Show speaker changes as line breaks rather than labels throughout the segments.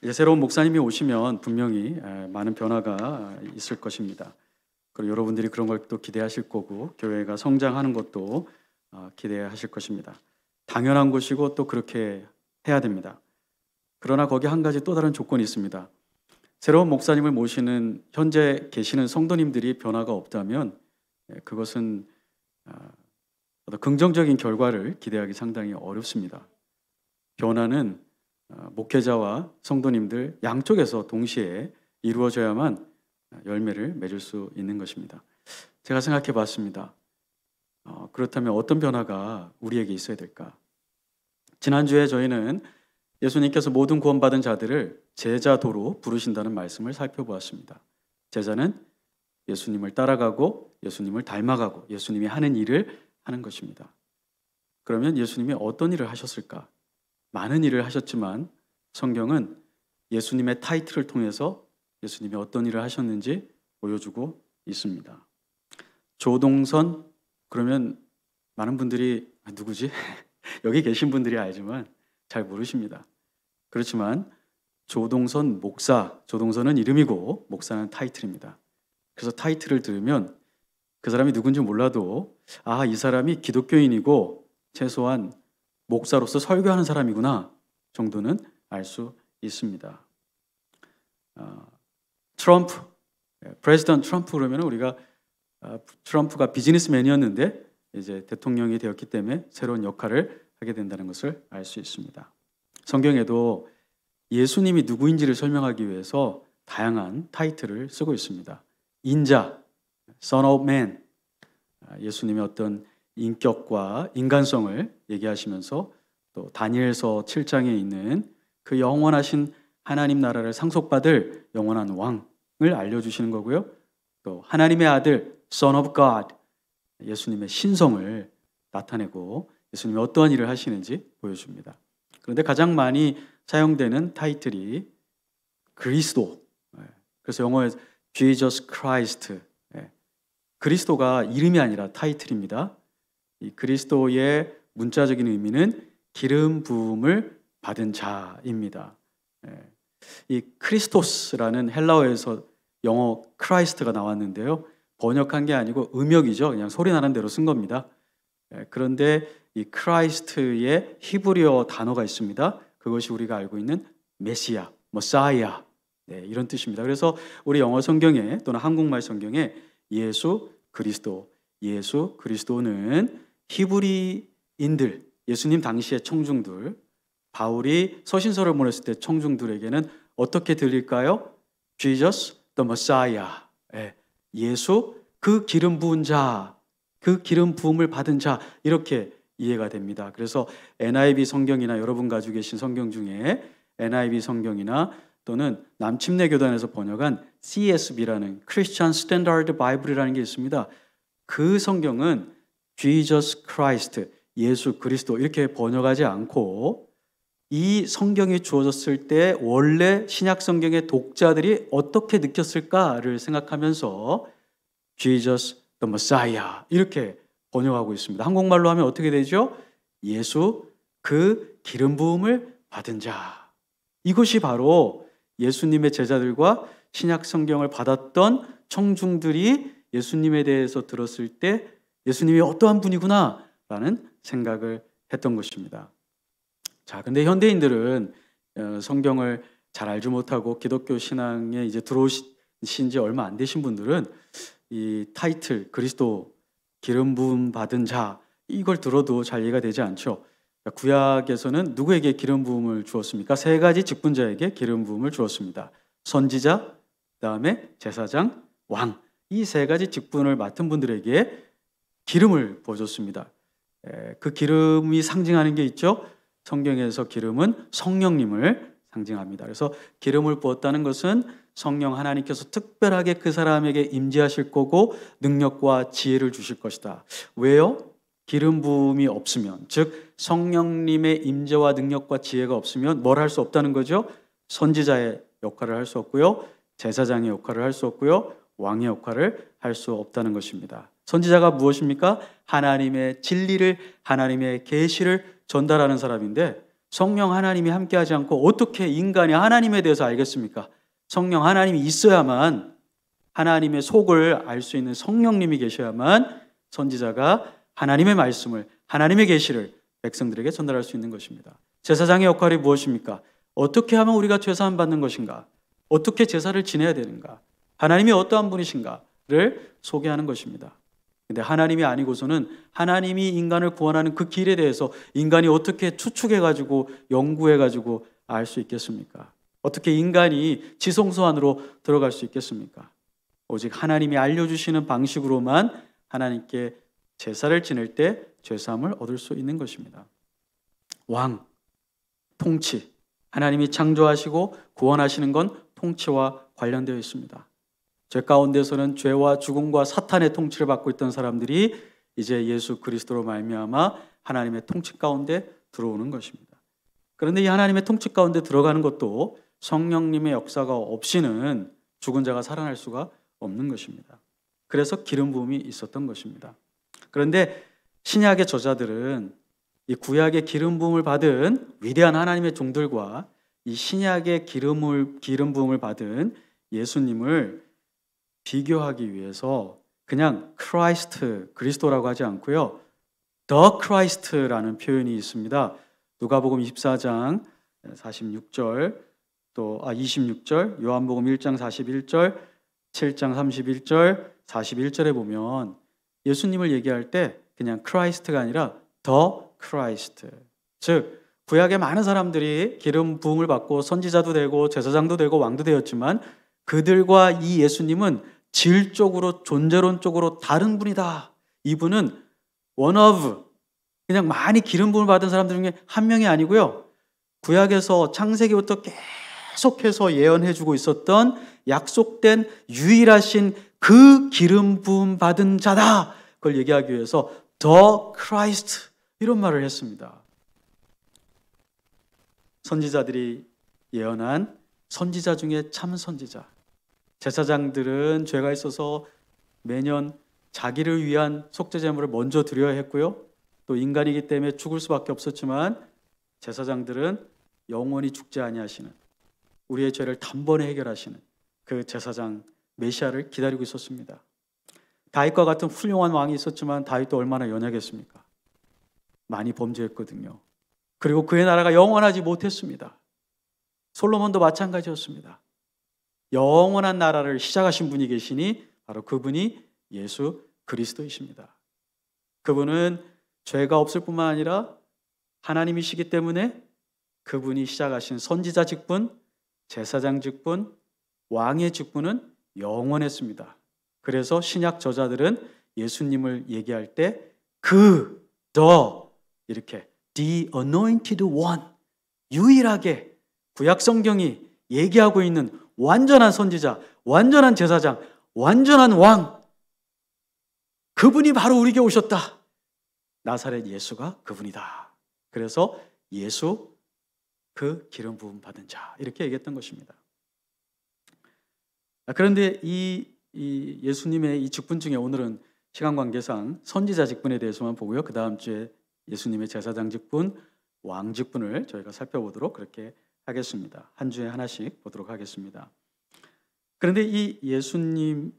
이제 새로운 목사님이 오시면 분명히 많은 변화가 있을 것입니다. 그리고 여러분들이 그런 걸 또 기대하실 거고 교회가 성장하는 것도 기대하실 것입니다. 당연한 것이고 또 그렇게 해야 됩니다. 그러나 거기 한 가지 또 다른 조건이 있습니다. 새로운 목사님을 모시는 현재 계시는 성도님들이 변화가 없다면 그것은 어떤 긍정적인 결과를 기대하기 상당히 어렵습니다. 변화는 목회자와 성도님들 양쪽에서 동시에 이루어져야만 열매를 맺을 수 있는 것입니다. 제가 생각해 봤습니다. 그렇다면 어떤 변화가 우리에게 있어야 될까? 지난주에 저희는 예수님께서 모든 구원받은 자들을 제자도로 부르신다는 말씀을 살펴보았습니다. 제자는 예수님을 따라가고 예수님을 닮아가고 예수님이 하는 일을 하는 것입니다. 그러면 예수님이 어떤 일을 하셨을까? 많은 일을 하셨지만 성경은 예수님의 타이틀을 통해서 예수님이 어떤 일을 하셨는지 보여주고 있습니다. 조동선, 그러면 많은 분들이 누구지? 여기 계신 분들이 알지만 잘 모르십니다. 그렇지만 조동선 목사, 조동선은 이름이고 목사는 타이틀입니다. 그래서 타이틀을 들으면 그 사람이 누군지 몰라도 이 사람이 기독교인이고 최소한 목사로서 설교하는 사람이구나 정도는 알 수 있습니다. 트럼프, 프레지던트 트럼프 그러면 우리가 트럼프가 비즈니스맨이었는데 이제 대통령이 되었기 때문에 새로운 역할을 하게 된다는 것을 알 수 있습니다. 성경에도 예수님이 누구인지를 설명하기 위해서 다양한 타이틀을 쓰고 있습니다. 인자, Son of Man, 예수님의 어떤 인격과 인간성을 얘기하시면서 또 다니엘서 7장에 있는 그 영원하신 하나님 나라를 상속받을 영원한 왕을 알려주시는 거고요. 또 하나님의 아들 Son of God, 예수님의 신성을 나타내고 예수님이 어떠한 일을 하시는지 보여줍니다. 그런데 가장 많이 사용되는 타이틀이 그리스도, 그래서 영어에 Jesus Christ, 그리스도가 이름이 아니라 타이틀입니다. 이 그리스도의 문자적인 의미는 기름 부음을 받은 자입니다. 이 크리스토스라는 헬라어에서 영어 크라이스트가 나왔는데요. 번역한 게 아니고 음역이죠. 그냥 소리 나는 대로 쓴 겁니다. 그런데 이 크라이스트의 히브리어 단어가 있습니다. 그것이 우리가 알고 있는 메시아, 머사이아, 이런 뜻입니다. 그래서 우리 영어 성경에 또는 한국말 성경에 예수 그리스도, 예수 그리스도는 히브리인들, 예수님 당시의 청중들, 바울이 서신서를 보냈을 때 청중들에게는 어떻게 들릴까요? Jesus the Messiah, 예수 그 기름 부은 자, 그 기름 부음을 받은 자, 이렇게 이해가 됩니다. 그래서 NIV 성경이나 여러분 가지고 계신 성경 중에 NIV 성경이나 또는 남침내 교단에서 번역한 CSB라는 Christian Standard Bible이라는 게 있습니다. 그 성경은 Jesus Christ, 예수 그리스도 이렇게 번역하지 않고 이 성경이 주어졌을 때 원래 신약 성경의 독자들이 어떻게 느꼈을까를 생각하면서 Jesus the Messiah 이렇게 번역하고 있습니다. 한국말로 하면 어떻게 되죠? 예수 그 기름 부음을 받은 자. 이것이 바로 예수님의 제자들과 신약 성경을 받았던 청중들이 예수님에 대해서 들었을 때 예수님이 어떠한 분이구나 라는 생각을 했던 것입니다. 자, 근데 현대인들은 성경을 잘 알지 못하고 기독교 신앙에 이제 들어오신 지 얼마 안 되신 분들은 이 타이틀 그리스도 기름 부음 받은 자 이걸 들어도 잘 이해가 되지 않죠. 구약에서는 누구에게 기름 부음을 주었습니까? 세 가지 직분자에게 기름 부음을 주었습니다. 선지자, 그다음에 제사장, 왕. 이 세 가지 직분을 맡은 분들에게 기름을 부어줬습니다. 그 기름이 상징하는 게 있죠. 성경에서 기름은 성령님을 상징합니다. 그래서 기름을 부었다는 것은 성령 하나님께서 특별하게 그 사람에게 임재하실 거고 능력과 지혜를 주실 것이다. 왜요? 기름 부음이 없으면, 즉 성령님의 임재와 능력과 지혜가 없으면 뭘 할 수 없다는 거죠? 선지자의 역할을 할 수 없고요, 제사장의 역할을 할 수 없고요, 왕의 역할을 할 수 없다는 것입니다. 선지자가 무엇입니까? 하나님의 진리를, 하나님의 계시를 전달하는 사람인데 성령 하나님이 함께하지 않고 어떻게 인간이 하나님에 대해서 알겠습니까? 성령 하나님이 있어야만, 하나님의 속을 알 수 있는 성령님이 계셔야만 선지자가 하나님의 말씀을, 하나님의 계시를 백성들에게 전달할 수 있는 것입니다. 제사장의 역할이 무엇입니까? 어떻게 하면 우리가 죄사함 받는 것인가? 어떻게 제사를 지내야 되는가? 하나님이 어떠한 분이신가를 소개하는 것입니다. 근데 하나님이 아니고서는 하나님이 인간을 구원하는 그 길에 대해서 인간이 어떻게 추측해가지고 연구해가지고 알 수 있겠습니까? 어떻게 인간이 지성소 안으로 들어갈 수 있겠습니까? 오직 하나님이 알려주시는 방식으로만 하나님께 제사를 지낼 때 죄사함을 얻을 수 있는 것입니다. 왕, 통치, 하나님이 창조하시고 구원하시는 건 통치와 관련되어 있습니다. 죄 가운데서는 죄와 죽음과 사탄의 통치를 받고 있던 사람들이 이제 예수 그리스도로 말미암아 하나님의 통치 가운데 들어오는 것입니다. 그런데 이 하나님의 통치 가운데 들어가는 것도 성령님의 역사가 없이는 죽은 자가 살아날 수가 없는 것입니다. 그래서 기름 부음이 있었던 것입니다. 그런데 신약의 저자들은 이 구약의 기름 부음을 받은 위대한 하나님의 종들과 이 신약의 기름 부음을 받은 예수님을 비교하기 위해서 그냥 크라이스트, 그리스도라고 하지 않고요, 더 크라이스트라는 표현이 있습니다. 누가복음 24장 46절, 또 26절, 요한복음 1장 41절, 7장 31절, 41절에 보면 예수님을 얘기할 때 그냥 크라이스트가 아니라 더 크라이스트, 즉 구약의 많은 사람들이 기름 부음을 받고 선지자도 되고 제사장도 되고 왕도 되었지만 그들과 이 예수님은 질적으로 존재론적으로 다른 분이다. 이분은 one of, 그냥 많이 기름 부음을 받은 사람들 중에 한 명이 아니고요, 구약에서 창세기부터 계속해서 예언해주고 있었던 약속된 유일하신 그 기름 부음 받은 자다. 그걸 얘기하기 위해서 더 크라이스트, 이런 말을 했습니다. 선지자들이 예언한 선지자 중에 참 선지자. 제사장들은 죄가 있어서 매년 자기를 위한 속죄 제물을 먼저 드려야 했고요, 또 인간이기 때문에 죽을 수밖에 없었지만 제사장들은 영원히 죽지 아니하시는, 우리의 죄를 단번에 해결하시는 그 제사장 메시아를 기다리고 있었습니다. 다윗과 같은 훌륭한 왕이 있었지만 다윗도 얼마나 연약했습니까? 많이 범죄했거든요. 그리고 그의 나라가 영원하지 못했습니다. 솔로몬도 마찬가지였습니다. 영원한 나라를 시작하신 분이 계시니 바로 그분이 예수 그리스도이십니다. 그분은 죄가 없을 뿐만 아니라 하나님이시기 때문에 그분이 시작하신 선지자 직분, 제사장 직분, 왕의 직분은 영원했습니다. 그래서 신약 저자들은 예수님을 얘기할 때 이렇게 the anointed one, 유일하게 구약 성경이 얘기하고 있는 완전한 선지자, 완전한 제사장, 완전한 왕, 그분이 바로 우리에게 오셨다. 나사렛 예수가 그분이다. 그래서 예수, 그 기름 부음 받은 자, 이렇게 얘기했던 것입니다. 그런데 이 예수님의 이 직분 중에 오늘은 시간 관계상 선지자 직분에 대해서만 보고요, 그 다음 주에 예수님의 제사장 직분, 왕 직분을 저희가 살펴보도록 그렇게 하겠습니다. 한 주에 하나씩 보도록 하겠습니다. 그런데 이 예수님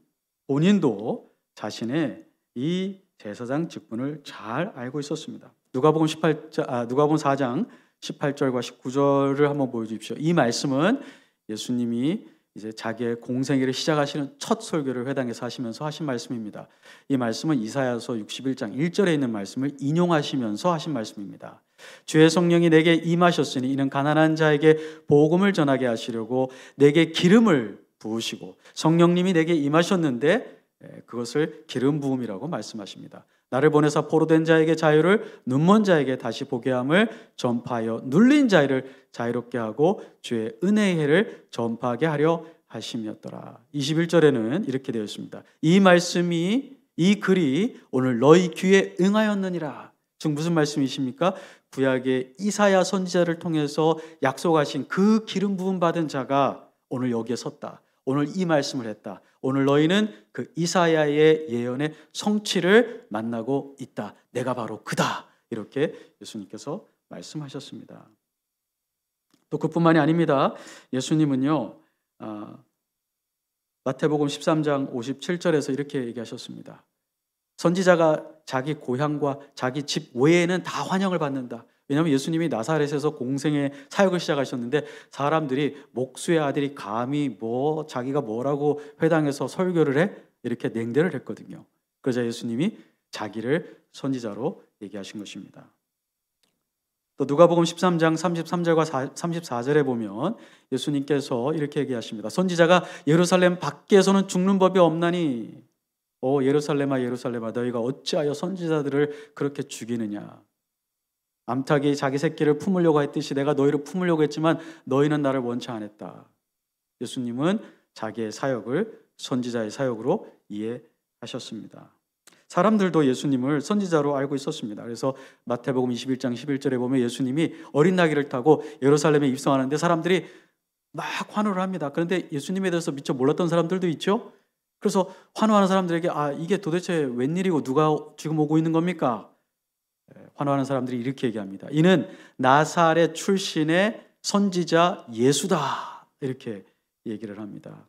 본인도 자신의 이 제사장 직분을 잘 알고 있었습니다. 누가복음 4장 18절과 19절을 한번 보여주십시오. 이 말씀은 예수님이 이제 자기의 공생애를 시작하시는 첫 설교를 회당에서 하시면서 하신 말씀입니다. 이 말씀은 이사야서 61장 1절에 있는 말씀을 인용하시면서 하신 말씀입니다. 주의 성령이 내게 임하셨으니 이는 가난한 자에게 복음을 전하게 하시려고 내게 기름을 부으시고, 성령님이 내게 임하셨는데 그것을 기름 부음이라고 말씀하십니다. 나를 보내사 포로된 자에게 자유를, 눈먼 자에게 다시 보게 함을 전파하여 눌린 자를 자유롭게 하고 주의 은혜의 해를 전파하게 하려 하심이었더라. 21절에는 이렇게 되어 있습니다. 이 말씀이, 이 글이 오늘 너희 귀에 응하였느니라. 즉 무슨 말씀이십니까? 구약의 이사야 선지자를 통해서 약속하신 그 기름 부음 받은 자가 오늘 여기에 섰다. 오늘 이 말씀을 했다. 오늘 너희는 그 이사야의 예언의 성취를 만나고 있다. 내가 바로 그다. 이렇게 예수님께서 말씀하셨습니다. 또 그뿐만이 아닙니다. 예수님은요, 마태복음 13장 57절에서 이렇게 얘기하셨습니다. 선지자가 자기 고향과 자기 집 외에는 다 환영을 받는다. 왜냐하면 예수님이 나사렛에서 공생의 사역을 시작하셨는데 사람들이 목수의 아들이 감히 자기가 뭐라고 회당에서 설교를 해? 이렇게 냉대를 했거든요. 그러자 예수님이 자기를 선지자로 얘기하신 것입니다. 또 누가복음 13장 33절과 34절에 보면 예수님께서 이렇게 얘기하십니다. 선지자가 예루살렘 밖에서는 죽는 법이 없나니 오 예루살렘아 예루살렘아 너희가 어찌하여 선지자들을 그렇게 죽이느냐. 암탉이 자기 새끼를 품으려고 했듯이 내가 너희를 품으려고 했지만 너희는 나를 원치 않았다. 예수님은 자기의 사역을 선지자의 사역으로 이해하셨습니다. 사람들도 예수님을 선지자로 알고 있었습니다. 그래서 마태복음 21장 11절에 보면 예수님이 어린 나귀를 타고 예루살렘에 입성하는데 사람들이 막 환호를 합니다. 그런데 예수님에 대해서 미처 몰랐던 사람들도 있죠. 그래서 환호하는 사람들에게 이게 도대체 웬일이고 누가 지금 오고 있는 겁니까? 환호하는 사람들이 이렇게 얘기합니다. 이는 나사렛 출신의 선지자 예수다. 이렇게 얘기를 합니다.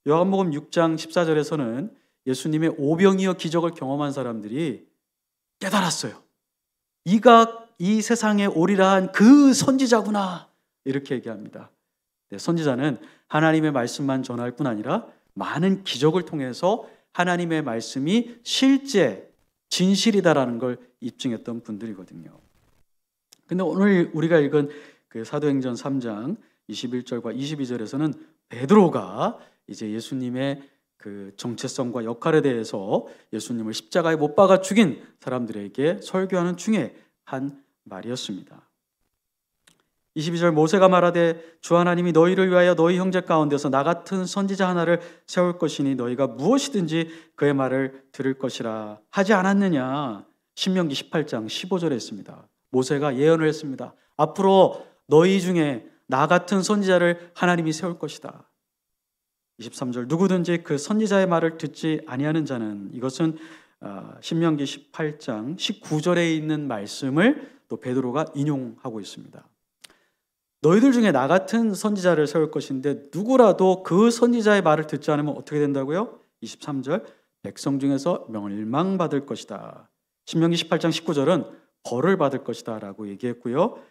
요한복음 6장 14절에서는 예수님의 오병이어 기적을 경험한 사람들이 깨달았어요. 이가 이 세상에 오리라 한 그 선지자구나. 이렇게 얘기합니다. 선지자는 하나님의 말씀만 전할 뿐 아니라 많은 기적을 통해서 하나님의 말씀이 실제 진실이다라는 걸 입증했던 분들이거든요. 근데 오늘 우리가 읽은 그 사도행전 3장 21절과 22절에서는 베드로가 이제 예수님의 그 정체성과 역할에 대해서 예수님을 십자가에 못 박아 죽인 사람들에게 설교하는 중에 한 말이었습니다. 22절 모세가 말하되 주 하나님이 너희를 위하여 너희 형제 가운데서 나 같은 선지자 하나를 세울 것이니 너희가 무엇이든지 그의 말을 들을 것이라 하지 않았느냐. 신명기 18장 15절에 있습니다. 모세가 예언을 했습니다. 앞으로 너희 중에 나 같은 선지자를 하나님이 세울 것이다. 23절 누구든지 그 선지자의 말을 듣지 아니하는 자는, 이것은 신명기 18장 19절에 있는 말씀을 또 베드로가 인용하고 있습니다. 너희들 중에 나 같은 선지자를 세울 것인데 누구라도 그 선지자의 말을 듣지 않으면 어떻게 된다고요? 23절 백성 중에서 멸망받을 것이다. 신명기 18장 19절은 벌을 받을 것이다 라고 얘기했고요.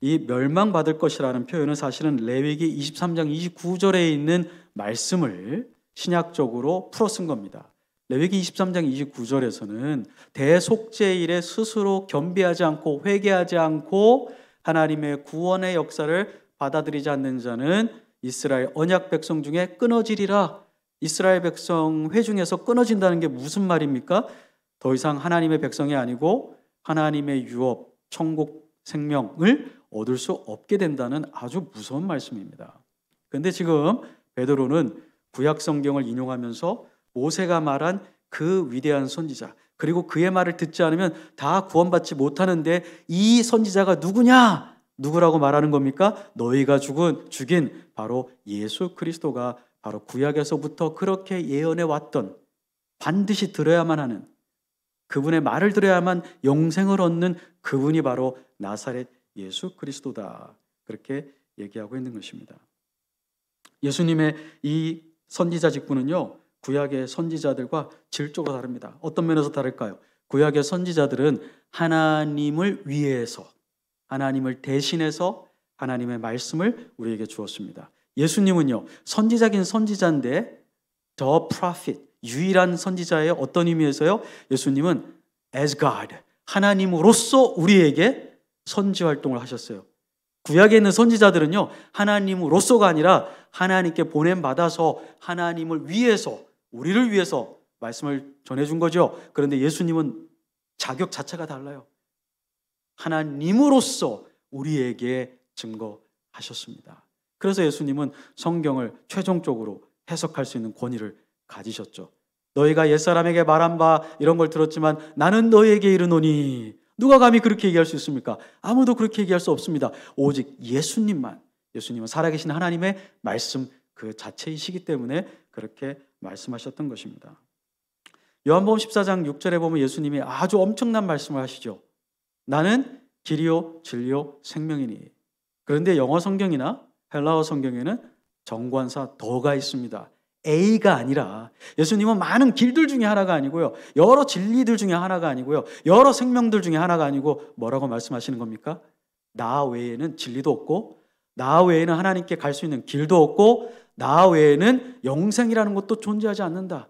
이 멸망받을 것이라는 표현은 사실은 레위기 23장 29절에 있는 말씀을 신약적으로 풀어 쓴 겁니다. 레위기 23장 29절에서는 대속죄일에 스스로 겸비하지 않고 회개하지 않고 하나님의 구원의 역사를 받아들이지 않는 자는 이스라엘 언약 백성 중에 끊어지리라. 이스라엘 백성 회중에서 끊어진다는 게 무슨 말입니까? 더 이상 하나님의 백성이 아니고 하나님의 유업, 천국 생명을 얻을 수 없게 된다는 아주 무서운 말씀입니다. 그런데 지금 베드로는 구약 성경을 인용하면서 모세가 말한 그 위대한 선지자, 그리고 그의 말을 듣지 않으면 다 구원받지 못하는데 이 선지자가 누구냐? 누구라고 말하는 겁니까? 너희가 죽인 바로 예수 그리스도가 바로 구약에서부터 그렇게 예언해 왔던, 반드시 들어야만 하는, 그분의 말을 들어야만 영생을 얻는 그분이 바로 나사렛 예수 그리스도다. 그렇게 얘기하고 있는 것입니다. 예수님의 이 선지자 직분은요, 구약의 선지자들과 질적으로 다릅니다. 어떤 면에서 다를까요? 구약의 선지자들은 하나님을 위해서, 하나님을 대신해서 하나님의 말씀을 우리에게 주었습니다. 예수님은요, 선지자긴 선지자인데 the prophet, 유일한 선지자의 어떤 의미에서요? 예수님은 as God, 하나님으로서 우리에게 선지 활동을 하셨어요. 구약에 있는 선지자들은요, 하나님으로서가 아니라 하나님께 보냄받아서 하나님을 위해서, 우리를 위해서 말씀을 전해준 거죠. 그런데 예수님은 자격 자체가 달라요. 하나님으로서 우리에게 증거하셨습니다. 그래서 예수님은 성경을 최종적으로 해석할 수 있는 권위를 가지셨죠. 너희가 옛사람에게 말한 바 이런 걸 들었지만 나는 너희에게 이르노니. 누가 감히 그렇게 얘기할 수 있습니까? 아무도 그렇게 얘기할 수 없습니다. 오직 예수님은 살아계신 하나님의 말씀 그 자체이시기 때문에 그렇게 말씀하셨던 것입니다. 요한복음 14장 6절에 보면 예수님이 아주 엄청난 말씀을 하시죠. 나는 길이요 진리요 생명이니. 그런데 영어 성경이나 헬라어 성경에는 정관사 더가 있습니다. A가 아니라 예수님은 많은 길들 중에 하나가 아니고요. 여러 진리들 중에 하나가 아니고요. 여러 생명들 중에 하나가 아니고 뭐라고 말씀하시는 겁니까? 나 외에는 진리도 없고 나 외에는 하나님께 갈 수 있는 길도 없고 나 외에는 영생이라는 것도 존재하지 않는다.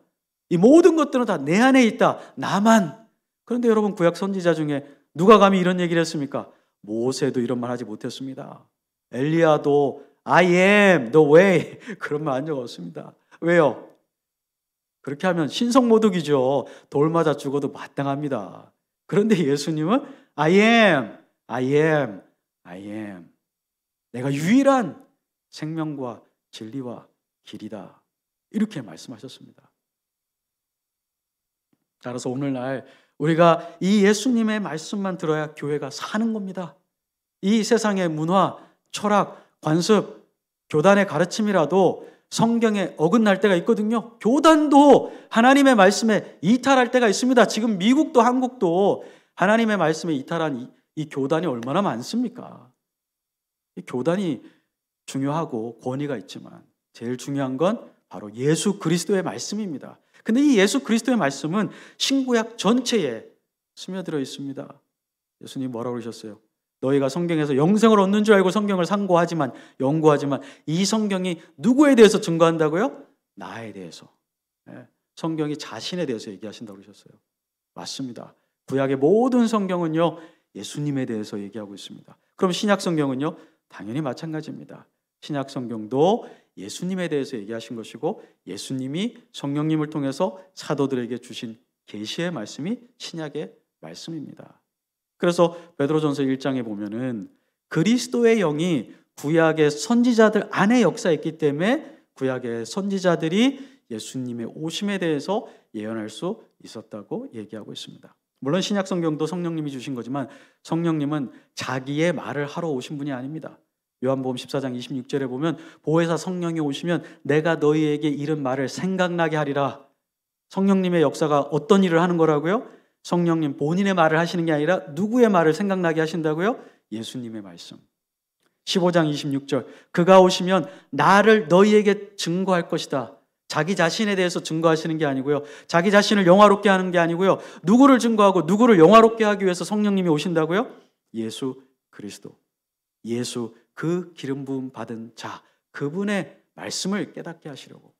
이 모든 것들은 다 내 안에 있다. 나만. 그런데 여러분 구약 선지자 중에 누가 감히 이런 얘기를 했습니까? 모세도 이런 말 하지 못했습니다. 엘리야도 I am the way 그런 말 한 적 없습니다. 왜요? 그렇게 하면 신성모독이죠. 돌 맞아 죽어도 마땅합니다. 그런데 예수님은 I am, I am, I am. 내가 유일한 생명과 진리와 길이다. 이렇게 말씀하셨습니다. 따라서 오늘날 우리가 이 예수님의 말씀만 들어야 교회가 사는 겁니다. 이 세상의 문화, 철학, 관습, 교단의 가르침이라도 성경에 어긋날 때가 있거든요. 교단도 하나님의 말씀에 이탈할 때가 있습니다. 지금 미국도 한국도 하나님의 말씀에 이탈한 이 교단이 얼마나 많습니까? 이 교단이 중요하고 권위가 있지만 제일 중요한 건 바로 예수 그리스도의 말씀입니다. 근데 이 예수 그리스도의 말씀은 신구약 전체에 스며들어 있습니다. 예수님 뭐라고 그러셨어요? 너희가 성경에서 영생을 얻는 줄 알고 성경을 연구하지만 이 성경이 누구에 대해서 증거한다고요? 나에 대해서. 성경이 자신에 대해서 얘기하신다고 그러셨어요. 맞습니다. 구약의 모든 성경은요, 예수님에 대해서 얘기하고 있습니다. 그럼 신약 성경은요? 당연히 마찬가지입니다. 신약 성경도 예수님에 대해서 얘기하신 것이고 예수님이 성령님을 통해서 사도들에게 주신 계시의 말씀이 신약의 말씀입니다. 그래서 베드로전서 1장에 보면은 그리스도의 영이 구약의 선지자들 안에 역사했기 때문에 구약의 선지자들이 예수님의 오심에 대해서 예언할 수 있었다고 얘기하고 있습니다. 물론 신약 성경도 성령님이 주신 거지만 성령님은 자기의 말을 하러 오신 분이 아닙니다. 요한복음 14장 26절에 보면 보혜사 성령이 오시면 내가 너희에게 이른 말을 생각나게 하리라. 성령님의 역사가 어떤 일을 하는 거라고요? 성령님 본인의 말을 하시는 게 아니라 누구의 말을 생각나게 하신다고요? 예수님의 말씀. 15장 26절 그가 오시면 나를 너희에게 증거할 것이다. 자기 자신에 대해서 증거하시는 게 아니고요. 자기 자신을 영화롭게 하는 게 아니고요. 누구를 증거하고 누구를 영화롭게 하기 위해서 성령님이 오신다고요? 예수 그리스도. 예수 그 기름 부음 받은 자 그분의 말씀을 깨닫게 하시려고.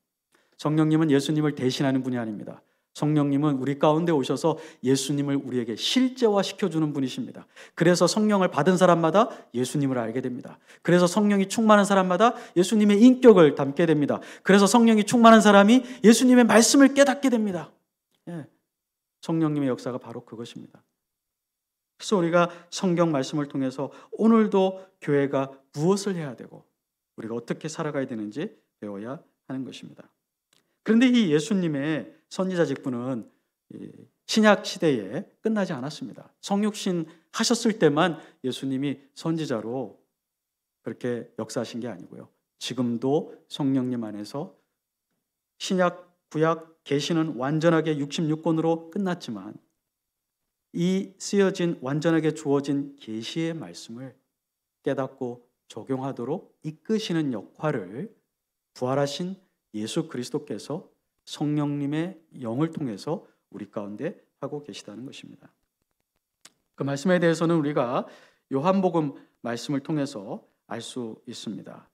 성령님은 예수님을 대신하는 분이 아닙니다. 성령님은 우리 가운데 오셔서 예수님을 우리에게 실제화시켜주는 분이십니다. 그래서 성령을 받은 사람마다 예수님을 알게 됩니다. 그래서 성령이 충만한 사람마다 예수님의 인격을 담게 됩니다. 그래서 성령이 충만한 사람이 예수님의 말씀을 깨닫게 됩니다. 성령님의 역사가 바로 그것입니다. 그래서 우리가 성경 말씀을 통해서 오늘도 교회가 무엇을 해야 되고 우리가 어떻게 살아가야 되는지 배워야 하는 것입니다. 그런데 이 예수님의 선지자 직분은 신약 시대에 끝나지 않았습니다. 성육신 하셨을 때만 예수님이 선지자로 그렇게 역사하신 게 아니고요. 지금도 성령님 안에서 신약, 구약, 계시는 완전하게 66권으로 끝났지만 이 쓰여진 완전하게 주어진 계시의 말씀을 깨닫고 적용하도록 이끄시는 역할을 부활하신 예수 그리스도께서 성령님의 영을 통해서 우리 가운데 하고 계시다는 것입니다. 그 말씀에 대해서는 우리가 요한복음 말씀을 통해서 알 수 있습니다.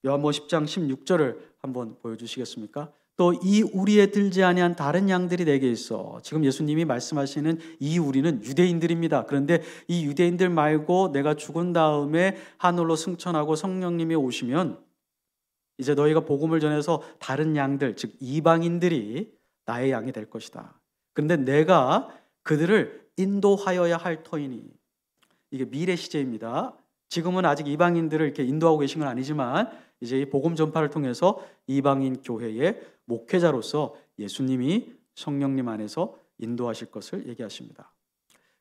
요한복음 10장 16절을 한번 보여주시겠습니까? 또 이 우리에 들지 아니한 다른 양들이 내게 있어. 지금 예수님이 말씀하시는 이 우리는 유대인들입니다. 그런데 이 유대인들 말고 내가 죽은 다음에 하늘로 승천하고 성령님이 오시면 이제 너희가 복음을 전해서 다른 양들, 즉 이방인들이 나의 양이 될 것이다. 그런데 내가 그들을 인도하여야 할 터이니. 이게 미래 시제입니다. 지금은 아직 이방인들을 이렇게 인도하고 계신 건 아니지만 이제 이 복음 전파를 통해서 이방인 교회의 목회자로서 예수님이 성령님 안에서 인도하실 것을 얘기하십니다.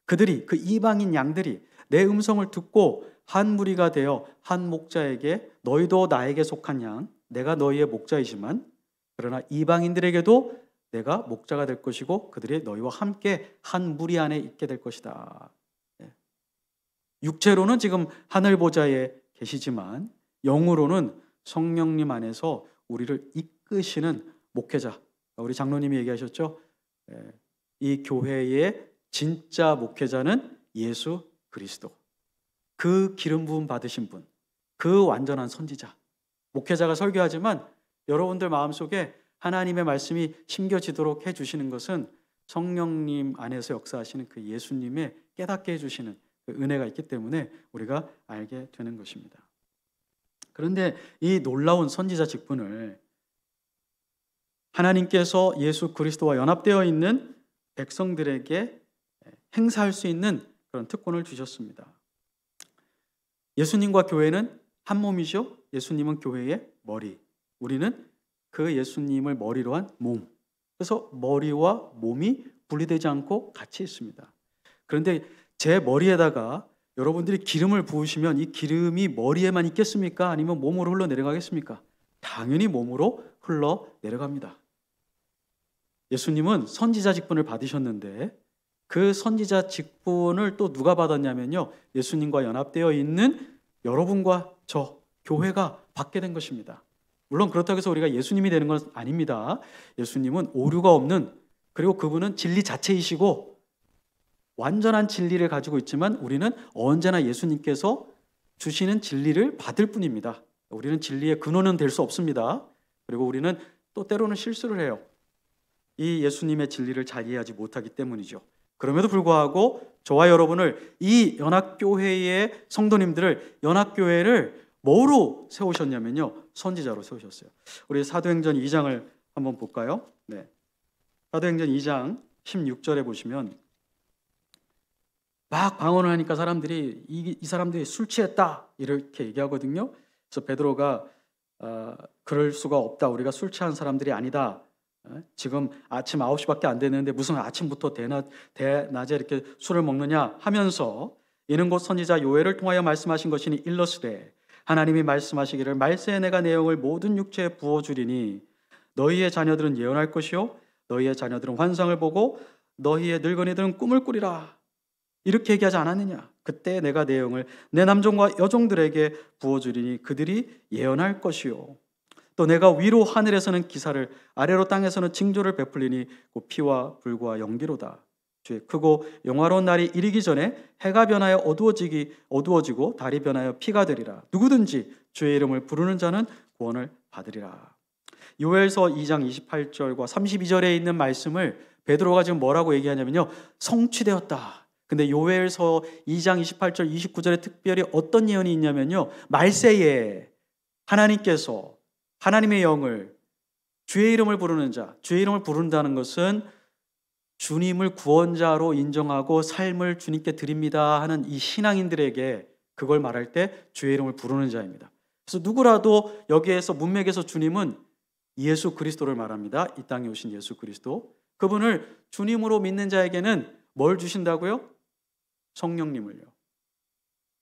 그들이 그 이방인 양들이 내 음성을 듣고 한 무리가 되어 한 목자에게 너희도 나에게 속한 양 내가 너희의 목자이지만 그러나 이방인들에게도 내가 목자가 될 것이고 그들이 너희와 함께 한 무리 안에 있게 될 것이다. 육체로는 지금 하늘 보좌에 계시지만 영으로는 성령님 안에서 우리를 이끄시는 목회자. 우리 장로님이 얘기하셨죠. 이 교회의 진짜 목회자는 예수 그리스도. 그 기름 부음 받으신 분, 그 완전한 선지자. 목회자가 설교하지만 여러분들 마음속에 하나님의 말씀이 심겨지도록 해주시는 것은 성령님 안에서 역사하시는 그 예수님의 깨닫게 해주시는 그 은혜가 있기 때문에 우리가 알게 되는 것입니다. 그런데 이 놀라운 선지자 직분을 하나님께서 예수 그리스도와 연합되어 있는 백성들에게 행사할 수 있는 그런 특권을 주셨습니다. 예수님과 교회는 한 몸이죠. 예수님은 교회의 머리, 우리는 그 예수님을 머리로 한 몸. 그래서 머리와 몸이 분리되지 않고 같이 있습니다. 그런데 제 머리에다가 여러분들이 기름을 부으시면 이 기름이 머리에만 있겠습니까? 아니면 몸으로 흘러 내려가겠습니까? 당연히 몸으로 흘러 내려갑니다. 예수님은 선지자 직분을 받으셨는데 그 선지자 직분을 또 누가 받았냐면요, 예수님과 연합되어 있는 여러분과 저 교회가 받게 된 것입니다. 물론 그렇다고 해서 우리가 예수님이 되는 건 아닙니다. 예수님은 오류가 없는, 그리고 그분은 진리 자체이시고 완전한 진리를 가지고 있지만 우리는 언제나 예수님께서 주시는 진리를 받을 뿐입니다. 우리는 진리의 근원은 될 수 없습니다. 그리고 우리는 또 때로는 실수를 해요. 이 예수님의 진리를 잘 이해하지 못하기 때문이죠. 그럼에도 불구하고 저와 여러분을, 이 연합교회의 성도님들을, 연합교회를 뭐로 세우셨냐면요, 선지자로 세우셨어요. 우리 사도행전 2장을 한번 볼까요? 네. 사도행전 2장 16절에 보시면 막 방언을 하니까 사람들이 이 사람들이 술 취했다 이렇게 얘기하거든요. 그래서 베드로가 그럴 수가 없다. 우리가 술 취한 사람들이 아니다. 지금 아침 9시밖에 안 됐는데 무슨 아침부터 대낮에 이렇게 술을 먹느냐 하면서, 이는 곧 선지자 요엘을 통하여 말씀하신 것이니 일러스되 하나님이 말씀하시기를 말세에 내가 내 영을 모든 육체에 부어주리니 너희의 자녀들은 예언할 것이요 너희의 자녀들은 환상을 보고 너희의 늙은이들은 꿈을 꾸리라. 이렇게 얘기하지 않았느냐? 그때 내가 내 영을 내 남종과 여종들에게 부어주리니 그들이 예언할 것이요 또 내가 위로 하늘에서는 기사를, 아래로 땅에서는 징조를 베풀리니 곧 피와 불과 연기로다. 주의 크고 영화로운 날이 이르기 전에 해가 변하여 어두워지고 달이 변하여 피가 되리라. 누구든지 주의 이름을 부르는 자는 구원을 받으리라. 요엘서 2장 28절과 32절에 있는 말씀을 베드로가 지금 뭐라고 얘기하냐면요, 성취되었다. 근데 요엘서 2장 28절 29절에 특별히 어떤 예언이 있냐면요, 말세에 하나님께서 하나님의 영을, 주의 이름을 부르는 자, 주의 이름을 부른다는 것은 주님을 구원자로 인정하고 삶을 주님께 드립니다 하는 이 신앙인들에게 그걸 말할 때 주의 이름을 부르는 자입니다. 그래서 누구라도 여기에서 문맥에서 주님은 예수 그리스도를 말합니다. 이 땅에 오신 예수 그리스도. 그분을 주님으로 믿는 자에게는 뭘 주신다고요? 성령님을요.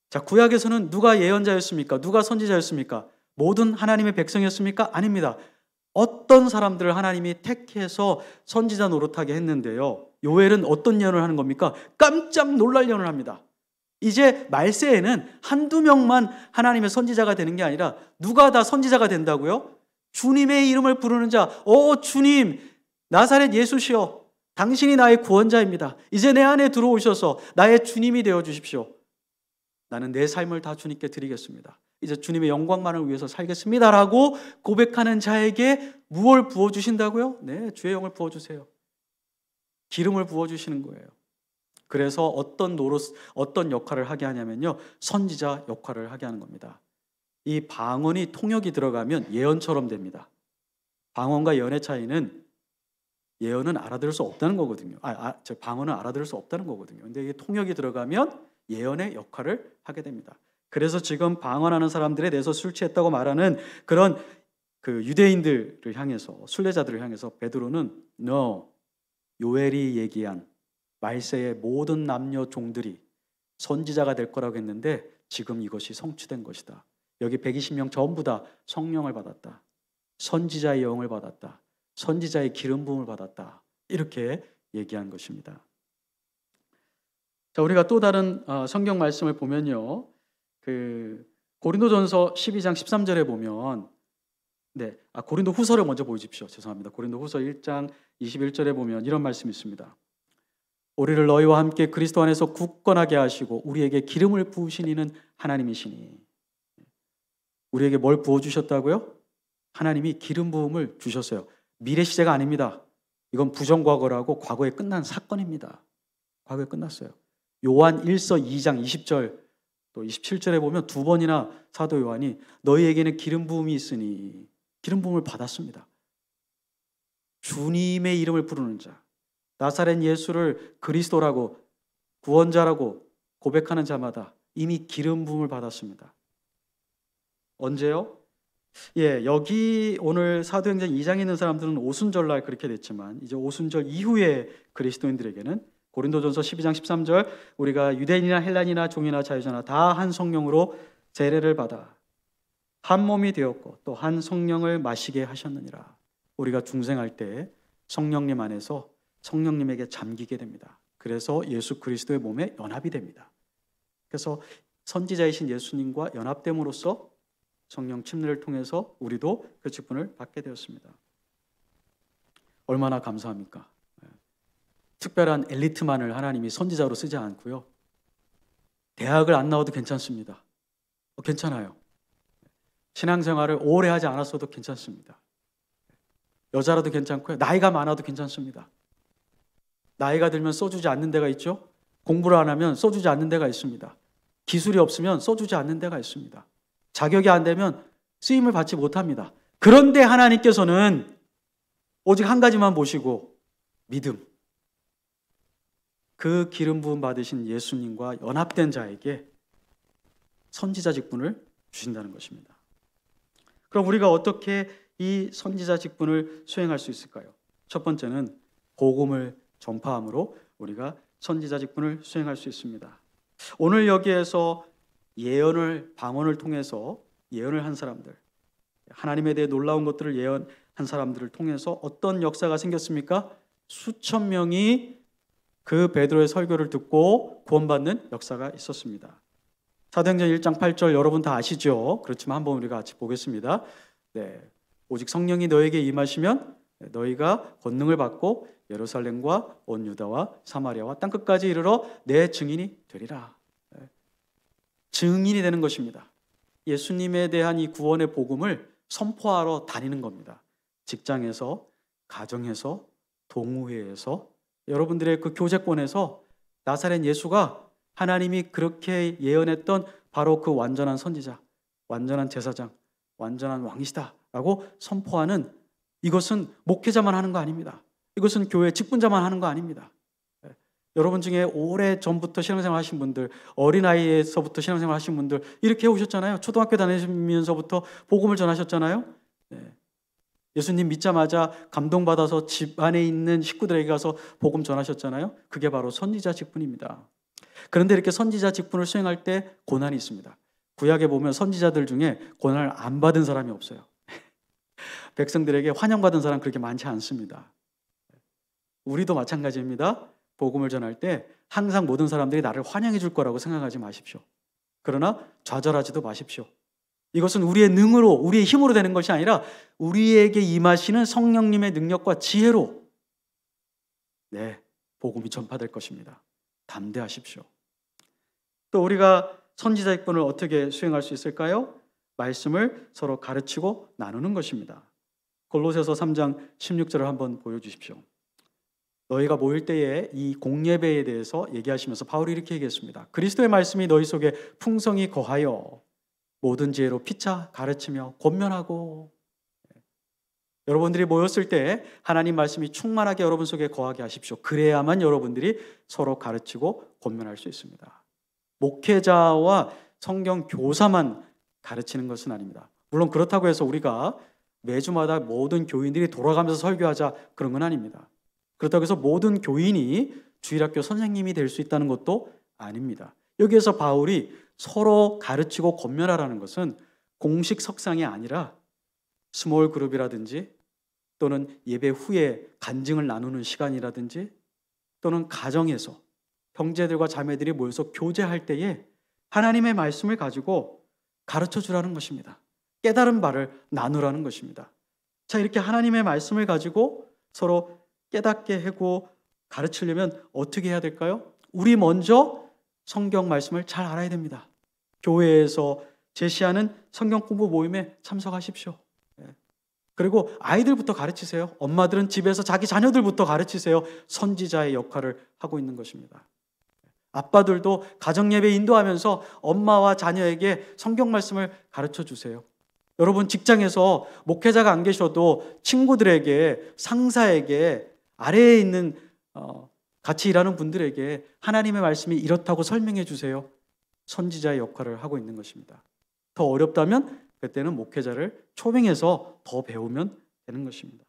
자, 구약에서는 누가 예언자였습니까? 누가 선지자였습니까? 모든 하나님의 백성이었습니까? 아닙니다. 어떤 사람들을 하나님이 택해서 선지자 노릇하게 했는데요, 요엘은 어떤 예언을 하는 겁니까? 깜짝 놀랄 예언을 합니다. 이제 말세에는 한두 명만 하나님의 선지자가 되는 게 아니라 누가 다 선지자가 된다고요? 주님의 이름을 부르는 자, 주님, 나사렛 예수시여, 당신이 나의 구원자입니다. 이제 내 안에 들어오셔서 나의 주님이 되어 주십시오. 나는 내 삶을 다 주님께 드리겠습니다. 이제 주님의 영광만을 위해서 살겠습니다라고 고백하는 자에게 무엇을 부어주신다고요? 네, 주의 영을 부어주세요. 기름을 부어주시는 거예요. 그래서 어떤 역할을 하게 하냐면요, 선지자 역할을 하게 하는 겁니다. 이 방언이 통역이 들어가면 예언처럼 됩니다. 방언과 예언의 차이는, 예언은 알아들을 수 없다는 거거든요. 방언은 알아들을 수 없다는 거거든요. 근데 이게 통역이 들어가면 예언의 역할을 하게 됩니다. 그래서 지금 방언하는 사람들에 대해서 술 취했다고 말하는 그런 그 유대인들을 향해서, 순례자들을 향해서 베드로는 요엘이 얘기한 말세의 모든 남녀 종들이 선지자가 될 거라고 했는데 지금 이것이 성취된 것이다. 여기 120명 전부 다 성령을 받았다. 선지자의 영을 받았다. 선지자의 기름 부음을 받았다. 이렇게 얘기한 것입니다. 자, 우리가 또 다른 성경 말씀을 보면요, 고린도전서 12장 13절에 보면 고린도 후서를 먼저 보여주십시오. 죄송합니다. 고린도 후서 1장 21절에 보면 이런 말씀이 있습니다. 우리를 너희와 함께 그리스도 안에서 굳건하게 하시고 우리에게 기름을 부으신 이는 하나님이시니. 우리에게 뭘 부어주셨다고요? 하나님이 기름 부음을 주셨어요. 미래 시제가 아닙니다. 이건 부정과거라고 과거에 끝난 사건입니다. 과거에 끝났어요. 요한 1서 2장 20절 또 27절에 보면 두 번이나 사도 요한이 너희에게는 기름 부음이 있으니 기름 부음을 받았습니다. 주님의 이름을 부르는 자, 나사렛 예수를 그리스도라고 구원자라고 고백하는 자마다 이미 기름 부음을 받았습니다. 언제요? 여기 오늘 사도행전 2장에 있는 사람들은 오순절날 그렇게 됐지만 이제 오순절 이후에 그리스도인들에게는 고린도전서 12장 13절 우리가 유대인이나 헬란이나 종이나 자유자나 다 한 성령으로 세례를 받아 한 몸이 되었고 또 한 성령을 마시게 하셨느니라. 우리가 중생할 때 성령님 안에서 성령님에게 잠기게 됩니다. 그래서 예수 그리스도의 몸에 연합이 됩니다. 그래서 선지자이신 예수님과 연합됨으로써 성령 침례를 통해서 우리도 그 직분을 받게 되었습니다. 얼마나 감사합니까? 특별한 엘리트만을 하나님이 선지자로 쓰지 않고요. 대학을 안 나와도 괜찮습니다. 괜찮아요. 신앙생활을 오래 하지 않았어도 괜찮습니다. 여자라도 괜찮고요. 나이가 많아도 괜찮습니다. 나이가 들면 써주지 않는 데가 있죠. 공부를 안 하면 써주지 않는 데가 있습니다. 기술이 없으면 써주지 않는 데가 있습니다. 자격이 안 되면 쓰임을 받지 못합니다. 그런데 하나님께서는 오직 한 가지만 보시고 믿음. 그 기름 부음 받으신 예수님과 연합된 자에게 선지자 직분을 주신다는 것입니다. 그럼 우리가 어떻게 이 선지자 직분을 수행할 수 있을까요? 첫 번째는 복음을 전파함으로 우리가 선지자 직분을 수행할 수 있습니다. 오늘 여기에서 예언을 방언을 통해서 예언을 한 사람들, 하나님에 대해 놀라운 것들을 예언한 사람들을 통해서 어떤 역사가 생겼습니까? 수천 명이 그 베드로의 설교를 듣고 구원받는 역사가 있었습니다. 사도행전 1장 8절 여러분 다 아시죠? 그렇지만 한번 우리가 같이 보겠습니다. 오직 성령이 너에게 임하시면 너희가 권능을 받고 예루살렘과 온 유다와 사마리아와 땅끝까지 이르러 내 증인이 되리라. 증인이 되는 것입니다. 예수님에 대한 이 구원의 복음을 선포하러 다니는 겁니다. 직장에서, 가정에서, 동호회에서, 여러분들의 그 교제권에서 나사렛 예수가 하나님이 그렇게 예언했던 바로 그 완전한 선지자, 완전한 제사장, 완전한 왕이시다라고 선포하는, 이것은 목회자만 하는 거 아닙니다. 이것은 교회 직분자만 하는 거 아닙니다. 여러분 중에 오래 전부터 신앙생활 하신 분들, 어린아이에서부터 신앙생활 하신 분들 이렇게 오셨잖아요. 초등학교 다니시면서부터 복음을 전하셨잖아요. 예수님 믿자마자 감동받아서 집 안에 있는 식구들에게 가서 복음 전하셨잖아요. 그게 바로 선지자 직분입니다. 그런데 이렇게 선지자 직분을 수행할 때 고난이 있습니다. 구약에 보면 선지자들 중에 고난을 안 받은 사람이 없어요. 백성들에게 환영받은 사람 그렇게 많지 않습니다. 우리도 마찬가지입니다. 복음을 전할 때 항상 모든 사람들이 나를 환영해 줄 거라고 생각하지 마십시오. 그러나 좌절하지도 마십시오. 이것은 우리의 능으로, 우리의 힘으로 되는 것이 아니라 우리에게 임하시는 성령님의 능력과 지혜로 복음이 전파될 것입니다. 담대하십시오. 또 우리가 선지자 직분을 어떻게 수행할 수 있을까요? 말씀을 서로 가르치고 나누는 것입니다. 골로새서 3장 16절을 한번 보여주십시오. 너희가 모일 때에 이 공예배에 대해서 얘기하시면서 바울이 이렇게 얘기했습니다. 그리스도의 말씀이 너희 속에 풍성히 거하여 모든 지혜로 피차 가르치며 권면하고. 여러분들이 모였을 때 하나님 말씀이 충만하게 여러분 속에 거하게 하십시오. 그래야만 여러분들이 서로 가르치고 권면할 수 있습니다. 목회자와 성경 교사만 가르치는 것은 아닙니다. 물론 그렇다고 해서 우리가 매주마다 모든 교인들이 돌아가면서 설교하자 그런 건 아닙니다. 그렇다고 해서 모든 교인이 주일학교 선생님이 될 수 있다는 것도 아닙니다. 여기에서 바울이 서로 가르치고 권면하라는 것은 공식 석상이 아니라 스몰 그룹이라든지 또는 예배 후에 간증을 나누는 시간이라든지 또는 가정에서 형제들과 자매들이 모여서 교제할 때에 하나님의 말씀을 가지고 가르쳐 주라는 것입니다. 깨달은 바를 나누라는 것입니다. 자, 이렇게 하나님의 말씀을 가지고 서로 깨닫게 하고 가르치려면 어떻게 해야 될까요? 우리 먼저 성경 말씀을 잘 알아야 됩니다. 교회에서 제시하는 성경 공부 모임에 참석하십시오. 그리고 아이들부터 가르치세요. 엄마들은 집에서 자기 자녀들부터 가르치세요. 선지자의 역할을 하고 있는 것입니다. 아빠들도 가정예배 인도하면서 엄마와 자녀에게 성경 말씀을 가르쳐 주세요. 여러분 직장에서 목회자가 안 계셔도 친구들에게, 상사에게, 아래에 있는 같이 일하는 분들에게 하나님의 말씀이 이렇다고 설명해 주세요. 선지자의 역할을 하고 있는 것입니다. 더 어렵다면 그때는 목회자를 초빙해서 더 배우면 되는 것입니다.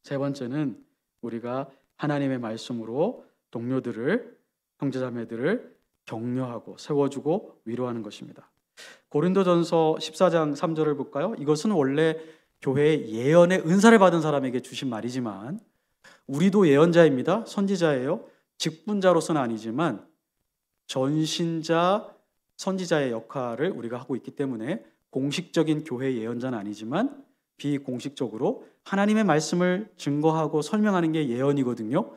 세 번째는 우리가 하나님의 말씀으로 동료들을, 형제자매들을 격려하고 세워주고 위로하는 것입니다. 고린도전서 14장 3절을 볼까요? 이것은 원래 교회의 예언의 은사를 받은 사람에게 주신 말이지만 우리도 예언자입니다. 선지자예요. 직분자로서는 아니지만 전신자, 선지자의 역할을 우리가 하고 있기 때문에 공식적인 교회 예언자는 아니지만 비공식적으로 하나님의 말씀을 증거하고 설명하는 게 예언이거든요.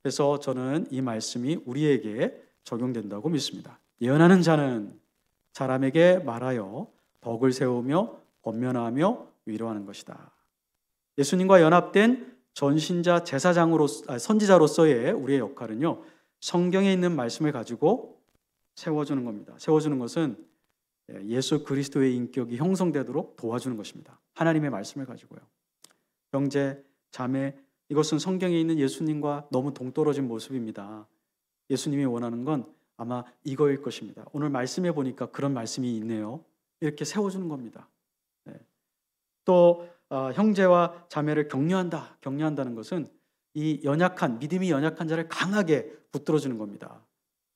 그래서 저는 이 말씀이 우리에게 적용된다고 믿습니다. 예언하는 자는 사람에게 말하여 덕을 세우며 권면하며 위로하는 것이다. 예수님과 연합된 전신자 선지자로서의 우리의 역할은요, 성경에 있는 말씀을 가지고 세워주는 겁니다. 세워주는 것은 예수 그리스도의 인격이 형성되도록 도와주는 것입니다. 하나님의 말씀을 가지고요. 형제, 자매, 이것은 성경에 있는 예수님과 너무 동떨어진 모습입니다. 예수님이 원하는 건 아마 이거일 것입니다. 오늘 말씀해 보니까 그런 말씀이 있네요. 이렇게 세워주는 겁니다. 또 형제와 자매를 격려한다는 것은 이 믿음이 연약한 자를 강하게 붙들어주는 겁니다.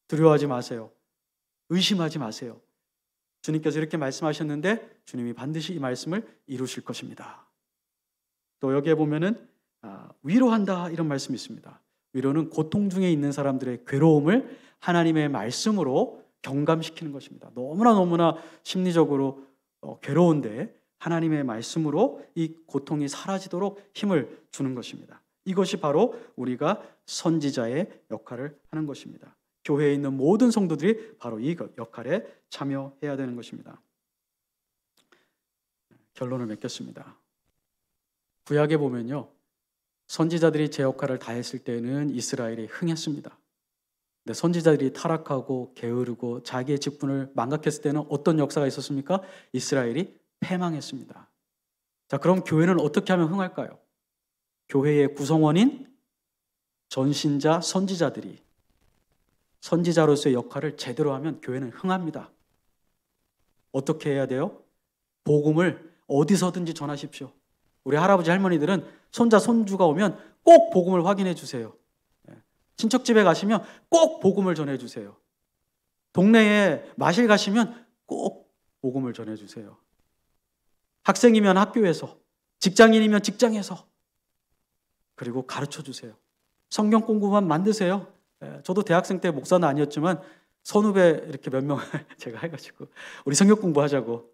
두려워하지 마세요. 의심하지 마세요. 주님께서 이렇게 말씀하셨는데 주님이 반드시 이 말씀을 이루실 것입니다. 또 여기에 보면은 위로한다 이런 말씀이 있습니다. 위로는 고통 중에 있는 사람들의 괴로움을 하나님의 말씀으로 경감시키는 것입니다. 너무나 심리적으로 괴로운데 하나님의 말씀으로 이 고통이 사라지도록 힘을 주는 것입니다. 이것이 바로 우리가 선지자의 역할을 하는 것입니다. 교회에 있는 모든 성도들이 바로 이 역할에 참여해야 되는 것입니다. 결론을 맺겠습니다. 구약에 보면요, 선지자들이 제 역할을 다했을 때는 이스라엘이 흥했습니다. 근데 선지자들이 타락하고 게으르고 자기의 직분을 망각했을 때는 어떤 역사가 있었습니까? 이스라엘이 패망했습니다. 자, 그럼 교회는 어떻게 하면 흥할까요? 교회의 구성원인 전신자, 선지자들이 선지자로서의 역할을 제대로 하면 교회는 흥합니다. 어떻게 해야 돼요? 복음을 어디서든지 전하십시오. 우리 할아버지 할머니들은 손자 손주가 오면 꼭 복음을 확인해 주세요. 친척집에 가시면 꼭 복음을 전해 주세요. 동네에 마실 가시면 꼭 복음을 전해 주세요. 학생이면 학교에서, 직장인이면 직장에서, 그리고 가르쳐 주세요. 성경 공부만 만드세요. 저도 대학생 때 목사는 아니었지만 선후배 이렇게 몇 명을 제가 해가지고 우리 성경 공부하자고